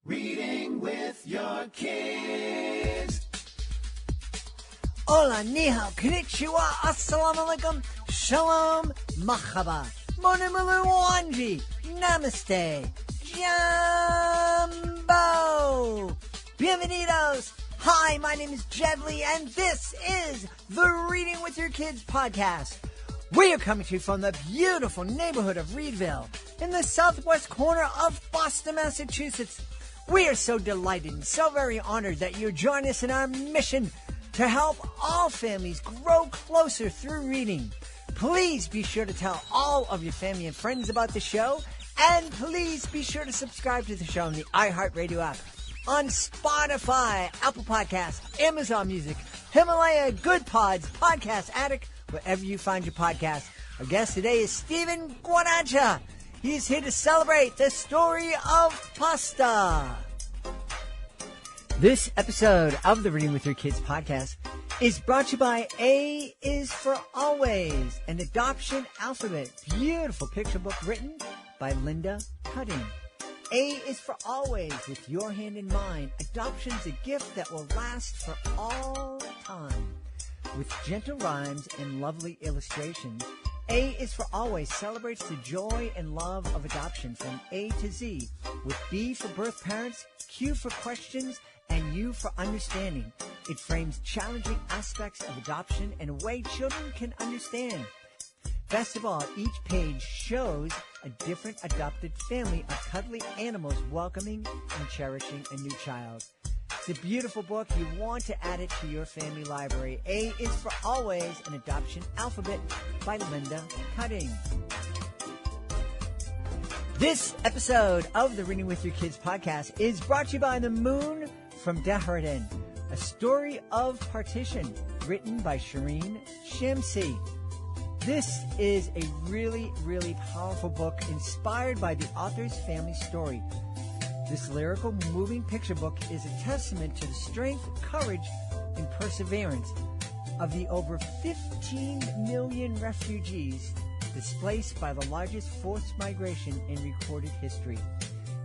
Reading with your kids. Hola, ni hao, konnichiwa, assalamu alaikum, shalom, mahaba, monimulu wanji, namaste, jumbo, bienvenidos. Hi, my name is Jedley, and this is the Reading with Your Kids podcast. We are coming to you from the beautiful neighborhood of Reedville in the southwest corner of Boston, Massachusetts. We are so delighted and so very honored that you join us in our mission to help all families grow closer through reading. Please be sure to tell all of your family and friends about the show, and please be sure to subscribe to the show on the iHeartRadio app, on Spotify, Apple Podcasts, Amazon Music, Himalaya, Good Pods, Podcast Addict, wherever you find your podcast. Our guest today is Stephen Guarnaccia. He's here to celebrate the story of pasta. This episode of the Reading with Your Kids podcast is brought to you by A is for Always, an adoption alphabet. Beautiful picture book written by Linda Cutting. A is for Always, with your hand in mind. Adoption's a gift that will last for all time. With gentle rhymes and lovely illustrations, A is for Always celebrates the joy and love of adoption from A to Z, with B for birth parents, Q for questions, and U for understanding. It frames challenging aspects of adoption in a way children can understand. Best of all, each page shows a different adopted family of cuddly animals welcoming and cherishing a new child. It's a beautiful book. You want to add it to your family library. A is for Always, an adoption alphabet by Linda Cutting. This episode of the Reading with Your Kids podcast is brought to you by The Moon from Dehradun, a story of partition written by Shireen Shamsi. This is a really, really powerful book inspired by the author's family story. This lyrical, moving picture book is a testament to the strength, courage, and perseverance of the over 15 million refugees displaced by the largest forced migration in recorded history.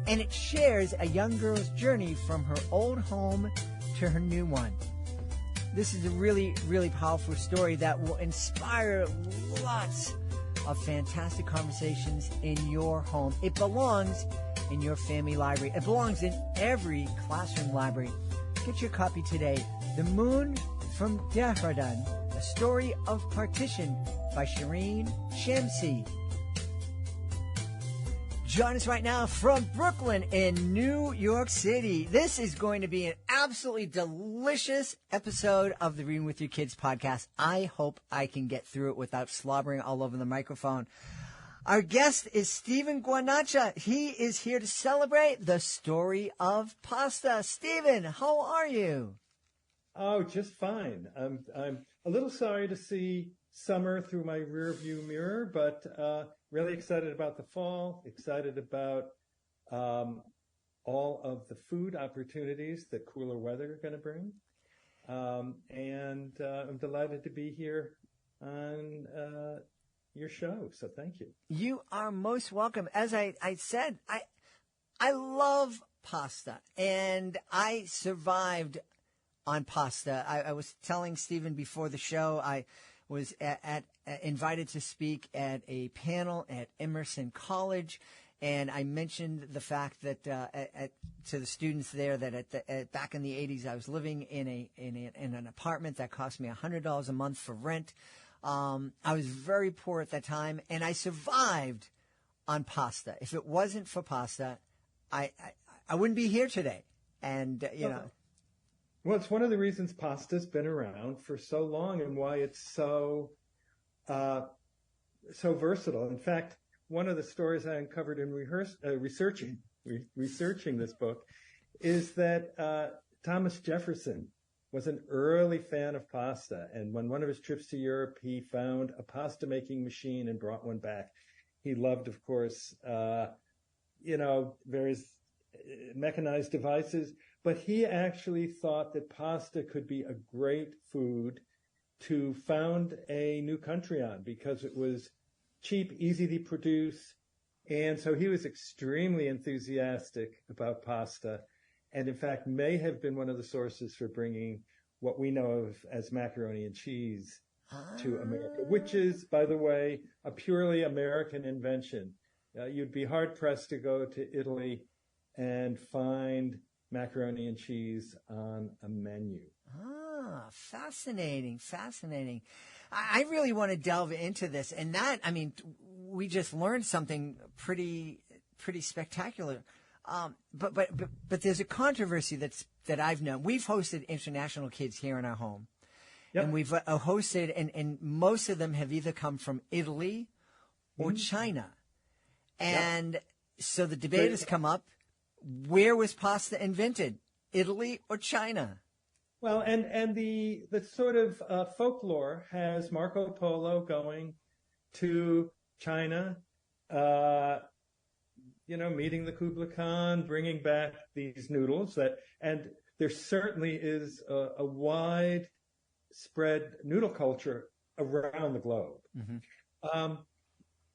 And it shares a young girl's journey from her old home to her new one. This is a really, really powerful story that will inspire lots of fantastic conversations in your home. It belongs in your family library. It belongs in every classroom library. Get your copy today. The Moon from Dehradun, a story of partition by Shireen Shamsi. Join us right now from Brooklyn in New York City. This is going to be an absolutely delicious episode of the Reading with Your Kids podcast. I hope I can get through it without slobbering all over the microphone. Our guest is Stephen Guarnaccia. He is here to celebrate the story of pasta. Stephen, how are you? Oh, just fine. I'm a little sorry to see summer through my rearview mirror, but really excited about the fall, excited about all of the food opportunities that cooler weather are going to bring. And I'm delighted to be here on your show. So thank you. You are most welcome. As I said, I love pasta, and I survived on pasta. I was telling Stephen before the show, I was invited to speak at a panel at Emerson College, and I mentioned the fact that to the students there that back in the 80s I was living in an apartment that cost me $100 a month for rent. I was very poor at that time, and I survived on pasta. If it wasn't for pasta, I wouldn't be here today. And you know. Well, it's one of the reasons pasta's been around for so long and why it's so versatile. In fact, one of the stories I uncovered in researching this book is that Thomas Jefferson was an early fan of pasta. And when one of his trips to Europe, he found a pasta making machine and brought one back. He loved, of course, various mechanized devices, but he actually thought that pasta could be a great food to found a new country on because it was cheap, easy to produce, And so he was extremely enthusiastic about pasta, and in fact may have been one of the sources for bringing what we know of as macaroni and cheese to America, which is, by the way, a purely American invention. You'd be hard-pressed to go to Italy and find macaroni and cheese on a menu. Ah, fascinating, fascinating. I really want to delve into this. And that, I mean, we just learned something pretty spectacular. But there's a controversy that I've known. We've hosted international kids here in our home. Yep. And we've hosted, and most of them have either come from Italy or China. And so the debate has come up, where was pasta invented, Italy or China? Well, and the sort of folklore has Marco Polo going to China, meeting the Kublai Khan, bringing back these noodles and there certainly is a wide spread noodle culture around the globe. Mm-hmm.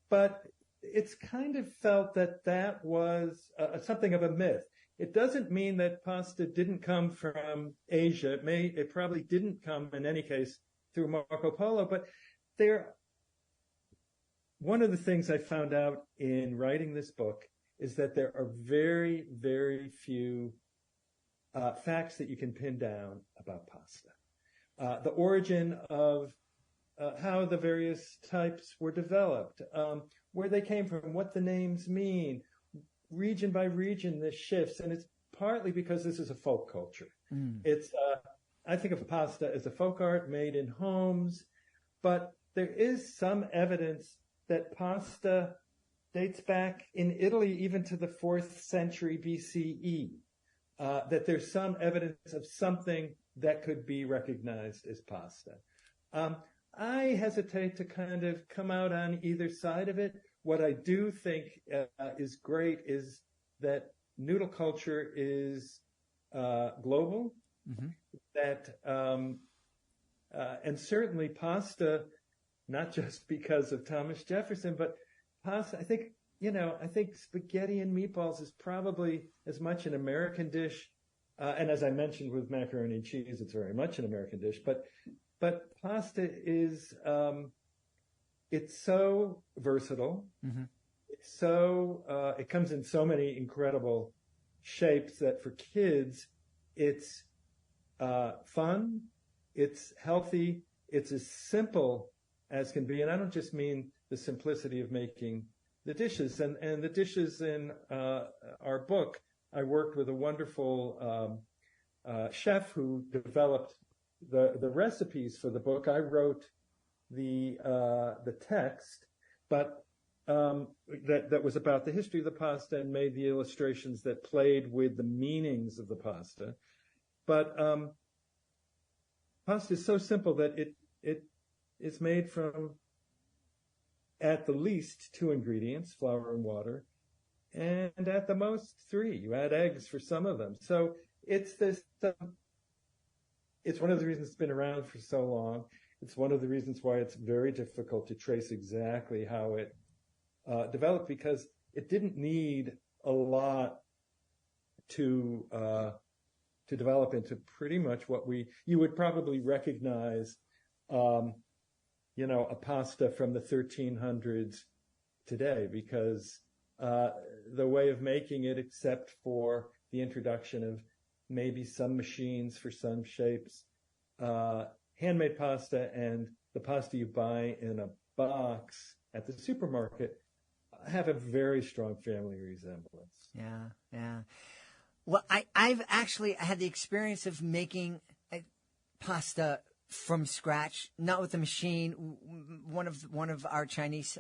But it's kind of felt that was something of a myth. It doesn't mean that pasta didn't come from Asia. It probably didn't come in any case through Marco Polo, but one of the things I found out in writing this book is that there are very, very few facts that you can pin down about pasta. The origin of how the various types were developed, where they came from, what the names mean, region by region, this shifts, and it's partly because this is a folk culture. It's I think of pasta as a folk art made in homes, but there is some evidence that pasta dates back in Italy even to the 4th century BCE, that there's some evidence of something that could be recognized as pasta. I hesitate to kind of come out on either side of it. What I do think is great is that noodle culture is global, that and certainly pasta, not just because of Thomas Jefferson, but pasta. I think spaghetti and meatballs is probably as much an American dish, and as I mentioned with macaroni and cheese, it's very much an American dish. But pasta is it's so versatile. Mm-hmm. It's so it comes in so many incredible shapes that for kids, it's fun, it's healthy, it's as simple as can be. And I don't just mean the simplicity of making the dishes. And the dishes in our book, I worked with a wonderful chef who developed the recipes for the book. I wrote the text, but that was about the history of the pasta and made the illustrations that played with the meanings of the pasta. But pasta is so simple that it is made from, at the least, 2 ingredients, flour and water, and at the most 3. You add eggs for some of them. So it's this. It's one of the reasons it's been around for so long. It's one of the reasons why it's very difficult to trace exactly how it developed, because it didn't need a lot to develop into pretty much what you would probably recognize, a pasta from the 1300s today, because the way of making it, except for the introduction of maybe some machines for some shapes, handmade pasta and the pasta you buy in a box at the supermarket have a very strong family resemblance. Yeah. Well, I've actually had the experience of making pasta from scratch, not with a machine. One of our Chinese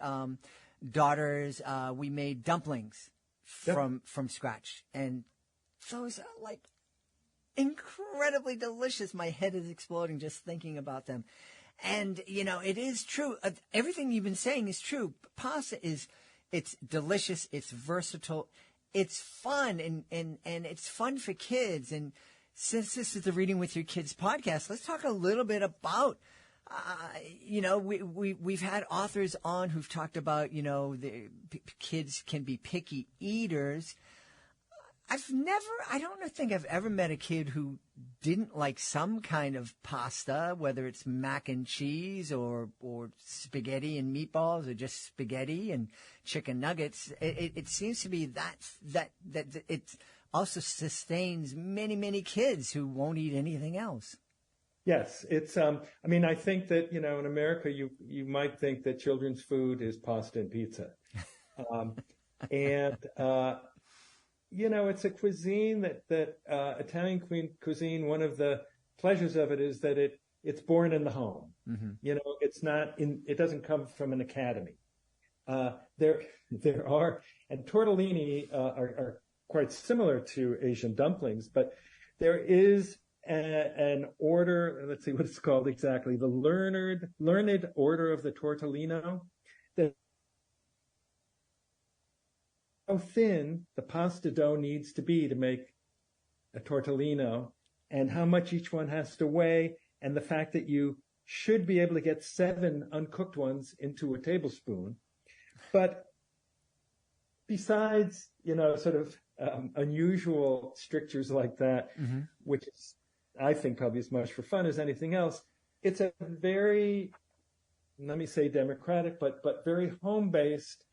daughters, we made dumplings from scratch, and those are like incredibly delicious. My head is exploding just thinking about them. And, it is true. Everything you've been saying is true. Pasta it's delicious. It's versatile. It's fun. And it's fun for kids. And since this is the Reading with Your Kids podcast, let's talk a little bit about we've had authors on who've talked about, the kids can be picky eaters. I don't think I've ever met a kid who didn't like some kind of pasta, whether it's mac and cheese or spaghetti and meatballs or just spaghetti and chicken nuggets. It seems to be that it also sustains many, many kids who won't eat anything else. Yes, it's. I think that in America, you might think that children's food is pasta and pizza, and it's a cuisine that Italian cuisine. One of the pleasures of it is that it's born in the home. Mm-hmm. It's not it doesn't come from an academy. There are, and tortellini are quite similar to Asian dumplings, but there is an order. Let's see what it's called exactly. The learned order of the tortellino. How thin the pasta dough needs to be to make a tortellino, and how much each one has to weigh, and the fact that you should be able to get 7 uncooked ones into a tablespoon. But besides, sort of unusual strictures like that, mm-hmm. which is, I think, probably as much for fun as anything else, it's a very, let me say democratic, but very home-based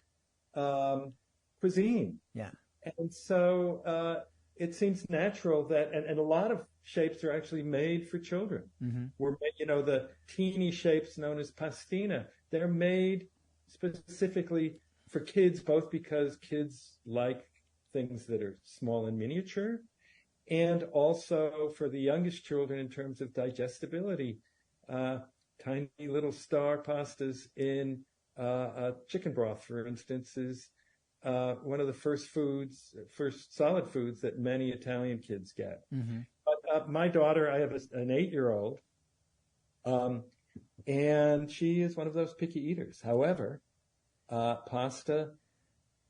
cuisine. Yeah. And so it seems natural that, and a lot of shapes are actually made for children. Mm-hmm. The teeny shapes known as pastina, they're made specifically for kids, both because kids like things that are small and miniature, and also for the youngest children in terms of digestibility. Tiny little star pastas in chicken broth, for instance, is one of the first solid foods that many Italian kids get. Mm-hmm. But my daughter, I have an 8-year-old, and she is one of those picky eaters. However, pasta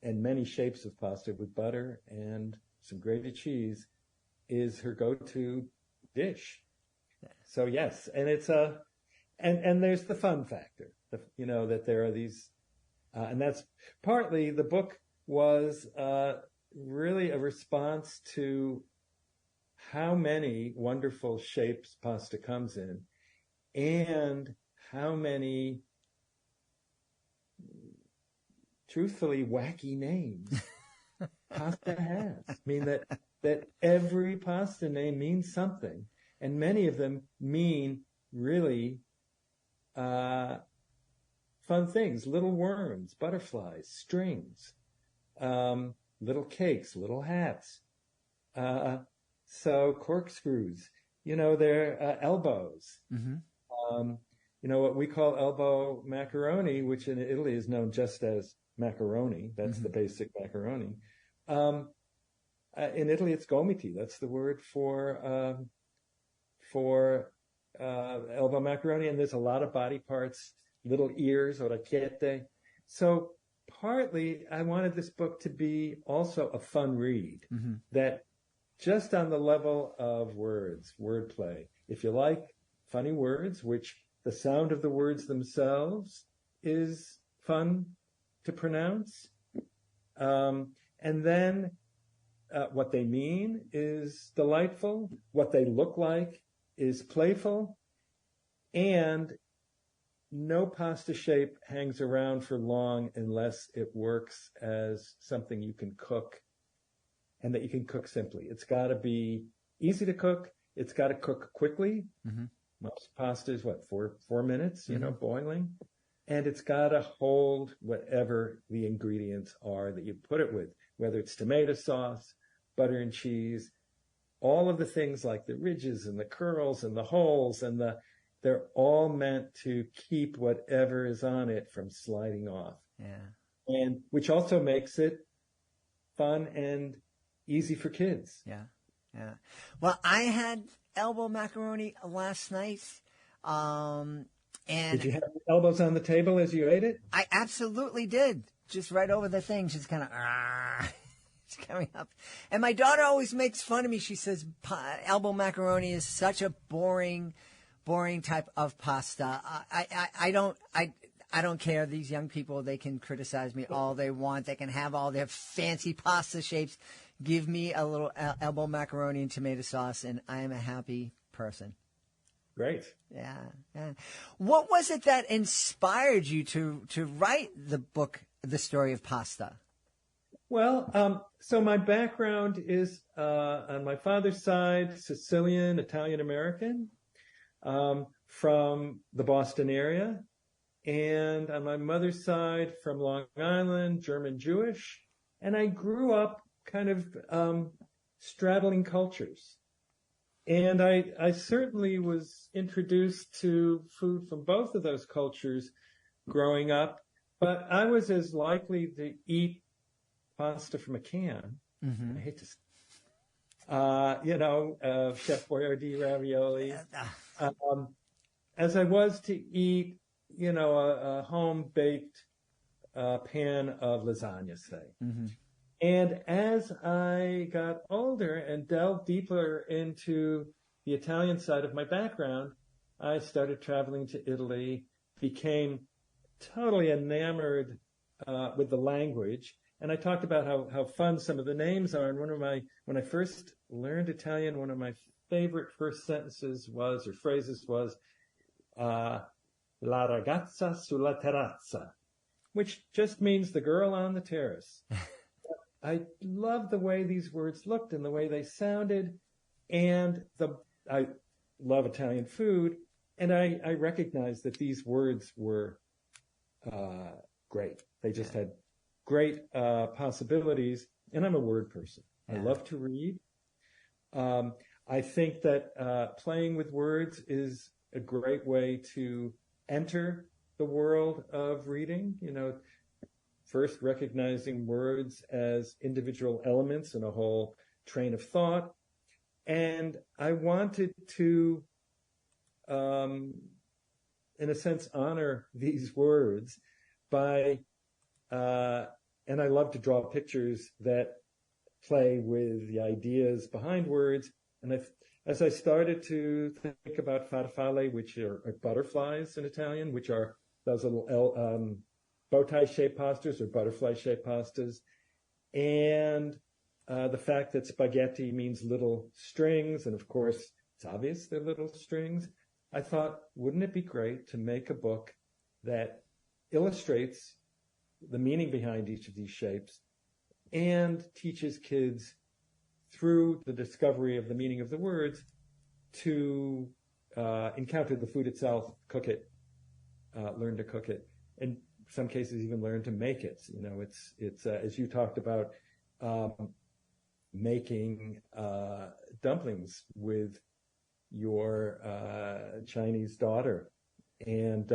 and many shapes of pasta with butter and some grated cheese is her go-to dish. So yes, and it's and there's the fun factor, that there are these, and that's partly the book was really a response to how many wonderful shapes pasta comes in, and how many, truthfully, wacky names pasta has. I mean, that every pasta name means something, and many of them mean really fun things: little worms, butterflies, strings, little cakes, little hats. So corkscrews, they're elbows. Mm-hmm. What we call elbow macaroni, which in Italy is known just as macaroni. That's mm-hmm. the basic macaroni. In Italy, it's gomiti. That's the word for elbow macaroni. And there's a lot of body parts, little ears, orecchiette. So partly, I wanted this book to be also a fun read, mm-hmm. that just on the level of words, wordplay. If you like funny words, which the sound of the words themselves is fun to pronounce, and then what they mean is delightful, what they look like is playful, and no pasta shape hangs around for long unless it works as something you can cook, and that you can cook simply. It's got to be easy to cook. It's got to cook quickly. Mm-hmm. Most pasta is 4 minutes, mm-hmm. Boiling. And it's got to hold whatever the ingredients are that you put it with, whether it's tomato sauce, butter and cheese, all of the things like the ridges and the curls and the holes, and they're all meant to keep whatever is on it from sliding off. Yeah. And which also makes it fun and easy for kids. Yeah. Yeah. Well, I had elbow macaroni last night. And did you have elbows on the table as you ate it? I absolutely did. Just right over the thing. Just kind of, it's coming up. And my daughter always makes fun of me. She says elbow macaroni is such a boring boring type of pasta. I don't care. These young people, they can criticize me all they want. They can have all their fancy pasta shapes. Give me a little elbow macaroni and tomato sauce, and I am a happy person. Great. Yeah. What was it that inspired you to write the book, The Story of Pasta? Well, so my background is on my father's side, Sicilian, Italian-American, from the Boston area. And on my mother's side, from Long Island, German-Jewish. And I grew up kind of straddling cultures. And I certainly was introduced to food from both of those cultures growing up, but I was as likely to eat pasta from a can. I hate to, Chef Boyardee ravioli, as I was to eat, a home-baked pan of lasagna, say. And as I got older and delved deeper into the Italian side of my background, I started traveling to Italy, became totally enamored with the language. And I talked about how fun some of the names are. And when I first learned Italian, one of my favorite first sentences was, or phrases was, La ragazza sulla terrazza, which just means the girl on the terrace. I loved the way these words looked and the way they sounded, and I love Italian food, and I recognized that these words were great. They just had great possibilities, and I'm a word person. I love to read. I think that playing with words is a great way to enter the world of reading, first recognizing words as individual elements in a whole train of thought. And I wanted to, in a sense, honor these words by, and I love to draw pictures that play with the ideas behind words. And as I started to think about farfalle, which are butterflies in Italian, which are those little bow tie shaped pastas or butterfly shaped pastas, and the fact that spaghetti means little strings, and of course it's obvious they're little strings, I thought, wouldn't it be great to make a book that illustrates the meaning behind each of these shapes and teaches kids through the discovery of the meaning of the words to encounter the food itself, cook it, learn to cook it, and some cases even learn to make it. It's as you talked about, making dumplings with your Chinese daughter, and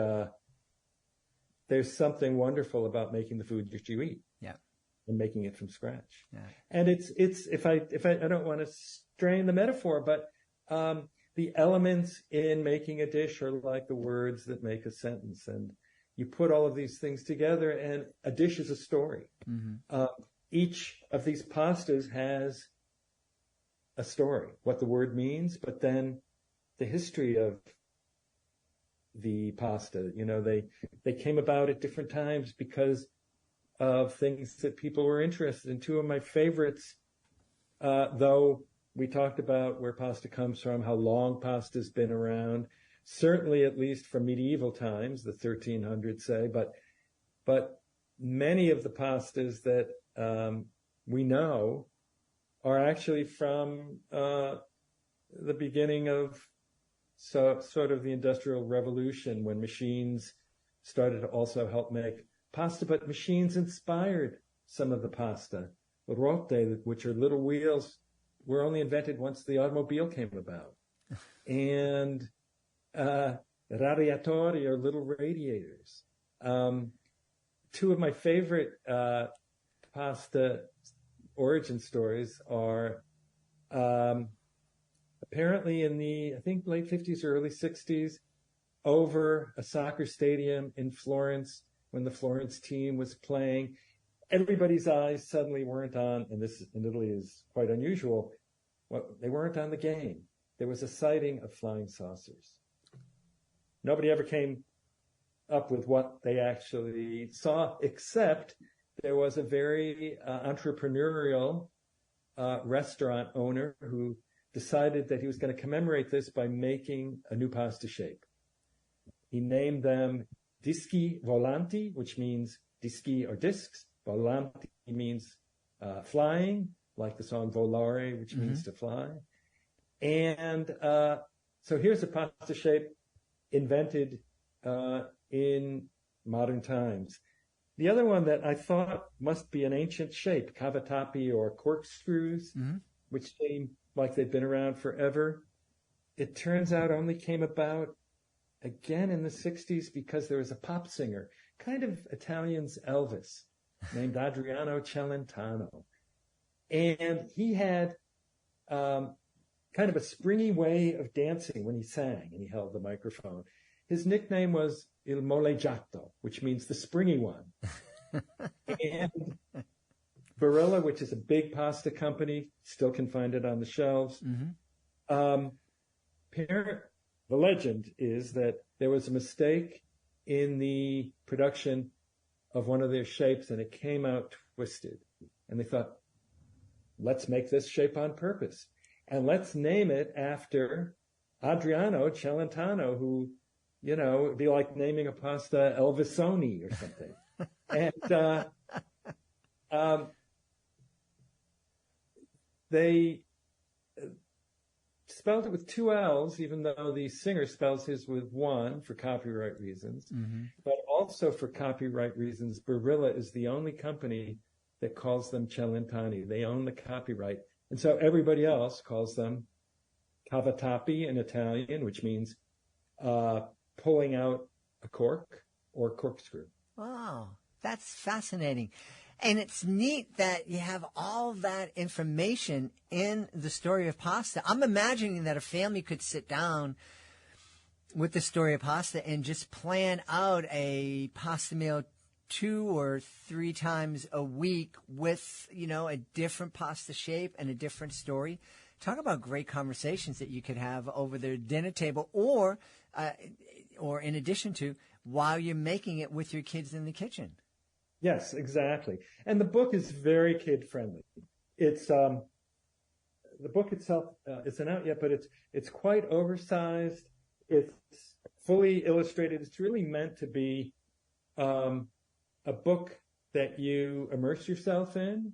there's something wonderful about making the food that you eat. Yeah. And making it from scratch. Yeah. And it's if I don't want to strain the metaphor, but the elements in making a dish are like the words that make a sentence, and you put all of these things together, and a dish is a story. Each of these pastas has a story, what the word means, but then the history of the pasta. They came about at different times because of things that people were interested in. Two of my favorites, though we talked about where pasta comes from, how long pasta's been around, certainly at least from medieval times, the 1300s say, but many of the pastas that we know are actually from the beginning of sort of the Industrial Revolution, when machines started to also help make pasta, but machines inspired some of the pasta. Rotte, which are little wheels, were only invented once the automobile came about. And radiatori are little radiators. Two of my favorite pasta origin stories are apparently in the, I think, late 50s or early 60s, over a soccer stadium in Florence, when the Florence team was playing, everybody's eyes suddenly weren't on, and this in Italy is quite unusual, they weren't on the game. There was a sighting of flying saucers. nobody ever came up with what they actually saw, except there was a very entrepreneurial restaurant owner who decided that he was going to commemorate this by making a new pasta shape. He named them dischi volanti, which means dischi or discs. Volanti means flying, like the song volare, which means to fly. And so here's a pasta shape invented in modern times. The other one that I thought must be an ancient shape, cavatappi or corkscrews, which seem like they've been around forever. It turns out only came about again in the 60s because there was a pop singer, kind of Italian's Elvis, named Adriano Celentano. And he had kind of a springy way of dancing when he sang and he held the microphone. His nickname was Il Moleggiato, which means the springy one. And Barilla, which is a big pasta company, still can find it on the shelves. The legend is that there was a mistake in the production of one of their shapes and it came out twisted. And they thought, let's make this shape on purpose. And let's name it after Adriano Celentano, who, you know, it'd be like naming a pasta Elvisoni or something. And they spelled it with two L's, even though the singer spells his with one for copyright reasons. But also for copyright reasons, Barilla is the only company that calls them Celentani. They own the copyright. And so everybody else calls them cavatappi in Italian, which means pulling out a cork or corkscrew. Wow, that's fascinating. And it's neat that you have all that information in the story of pasta. I'm imagining that a family could sit down with the story of pasta and just plan out a pasta meal 2 or 3 times a week with, you know, a different pasta shape and a different story. Talk about great conversations that you could have over the dinner table or in addition to while you're making it with your kids in the kitchen. Yes, exactly. And the book is very kid-friendly. It's the book itself isn't out yet, but it's quite oversized. It's fully illustrated. It's really meant to be a book that you immerse yourself in.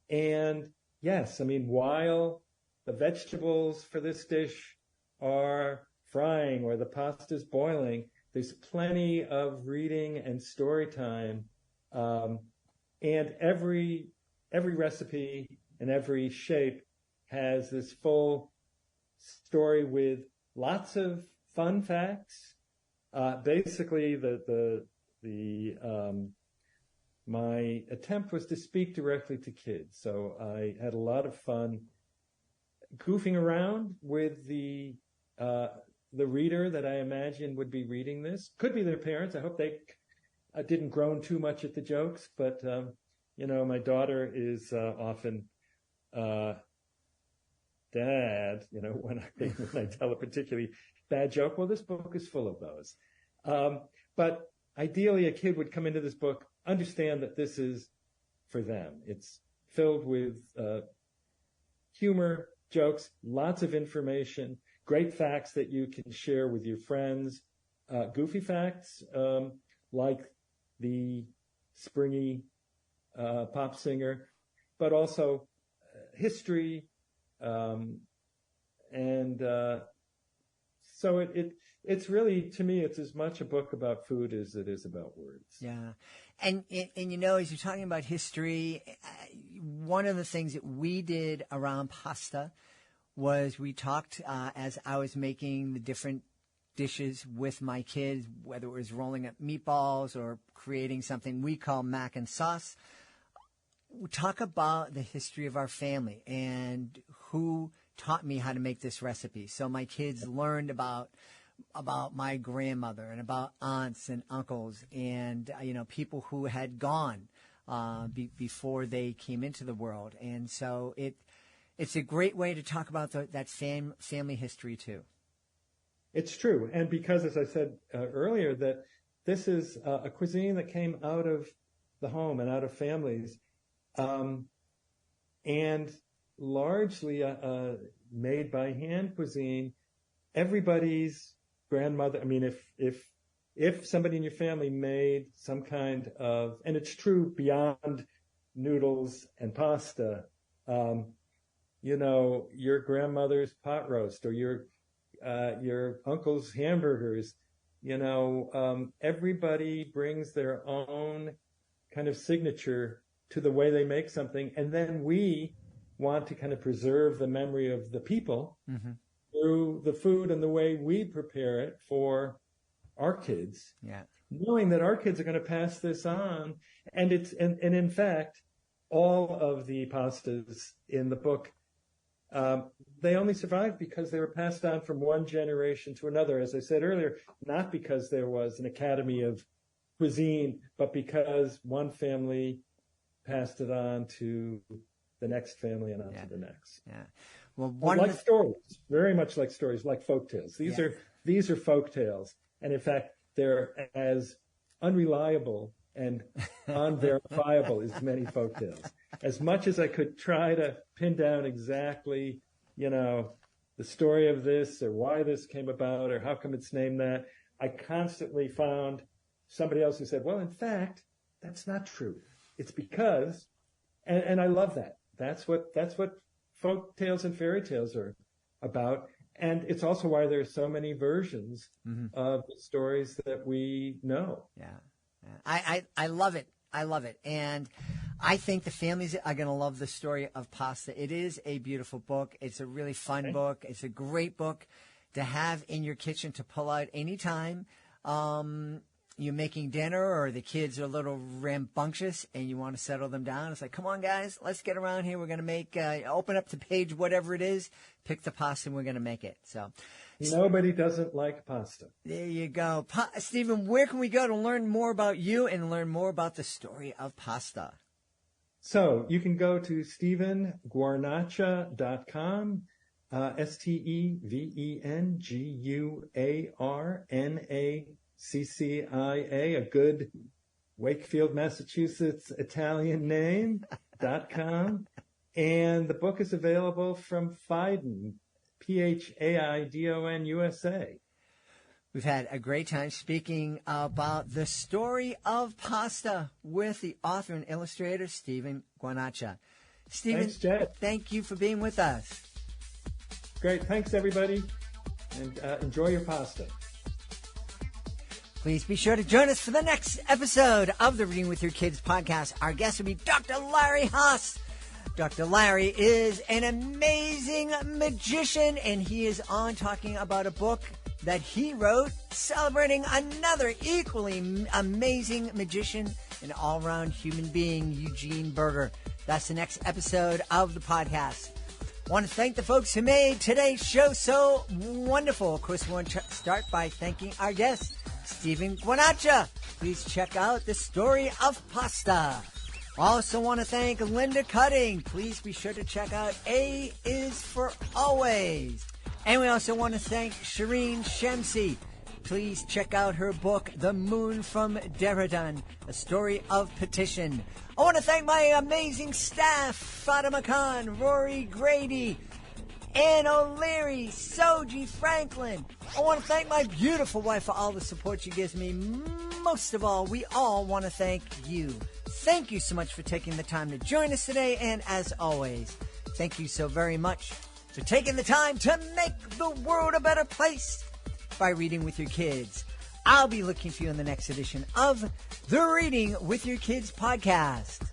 And yes, I mean, while the vegetables for this dish are frying or the pasta's boiling, there's plenty of reading and story time. And every recipe and every shape has this full story with lots of fun facts. Basically, my attempt was to speak directly to kids, so I had a lot of fun goofing around with the reader that I imagine would be reading this. Could be their parents. I hope they didn't groan too much at the jokes, but you know, my daughter is often Dad, you know, when I tell a particularly bad joke. Well, this book is full of those. But ideally, a kid would come into this book, understand that this is for them. It's filled with humor, jokes, lots of information, great facts that you can share with your friends, goofy facts like the springy pop singer, but also history. So it's really, to me, it's as much a book about food as it is about words. Yeah. And you know, as you're talking about history, one of the things that we did around pasta was we talked as I was making the different dishes with my kids, whether it was rolling up meatballs or creating something we call mac and sauce. We talk about the history of our family and who taught me how to make this recipe. So my kids learned about my grandmother and about aunts and uncles and, you know, people who had gone before they came into the world. And so it's a great way to talk about that family history too. It's true. And because, as I said earlier, that this is a cuisine that came out of the home and out of families, and largely made by hand cuisine. Everybody's grandmother, I mean, if somebody in your family made some kind of, and it's true beyond noodles and pasta, your grandmother's pot roast or your uncle's hamburgers, everybody brings their own kind of signature to the way they make something. And then we want to kind of preserve the memory of the people through the food and the way we prepare it for our kids. Yeah. Knowing that our kids are going to pass this on. And in fact, all of the pastas in the book, they only survived because they were passed on from one generation to another. As I said earlier, not because there was an academy of cuisine, but because one family passed it on to the next family and on to the next. Yeah. Well, stories, very much like stories, like folk tales. These are folk tales. And in fact, they're as unreliable and unverifiable as many folk tales. As much as I could try to pin down exactly, the story of this or why this came about or how come it's named that, I constantly found somebody else who said, well, in fact, that's not true. It's because, and I love that. That's what folk tales and fairy tales are about. And it's also why there's so many versions of the stories that we know. Yeah. I love it. I love it. And I think the families are going to love the story of pasta. It is a beautiful book. It's a really fun book. It's a great book to have in your kitchen to pull out anytime. You're making dinner or the kids are a little rambunctious and you want to settle them down. It's like, come on, guys, let's get around here. We're going to make, open up the page, whatever it is, pick the pasta and we're going to make it. So nobody doesn't like pasta. There you go. Stephen, where can we go to learn more about you and learn more about the story of pasta? So you can go to StephenGuarnaccia.com, StephenGuarnaccia, a good Wakefield, Massachusetts Italian name.com. And the book is available from Phaidon, Phaidon USA. We've had a great time speaking about the story of pasta with the author and illustrator, Stephen Guarnaccia. Stephen, thanks, Jed. Thank you for being with us. Great. Thanks, everybody. And enjoy your pasta. Please be sure to join us for the next episode of the Reading with Your Kids podcast. Our guest will be Dr. Larry Haas. Dr. Larry is an amazing magician, and he is on talking about a book that he wrote celebrating another equally amazing magician and all-around human being, Eugene Berger. That's the next episode of the podcast. I want to thank the folks who made today's show so wonderful. Of course, we want to start by thanking our guest, Stephen Guarnaccia. Please check out the story of pasta. Also want to thank Linda Cutting. Please be sure to check out A is for Always. And we also want to thank Shireen Shamsi. Please check out her book, The Moon from Dehradun, A Story of Petition. I want to thank my amazing staff, Fatima Khan, Rory Grady, Ann O'Leary, Soji Franklin. I want to thank my beautiful wife for all the support she gives me. Most of all, we all want to thank you. Thank you so much for taking the time to join us today. And as always, thank you so very much for taking the time to make the world a better place by reading with your kids. I'll be looking for you in the next edition of the Reading with Your Kids podcast.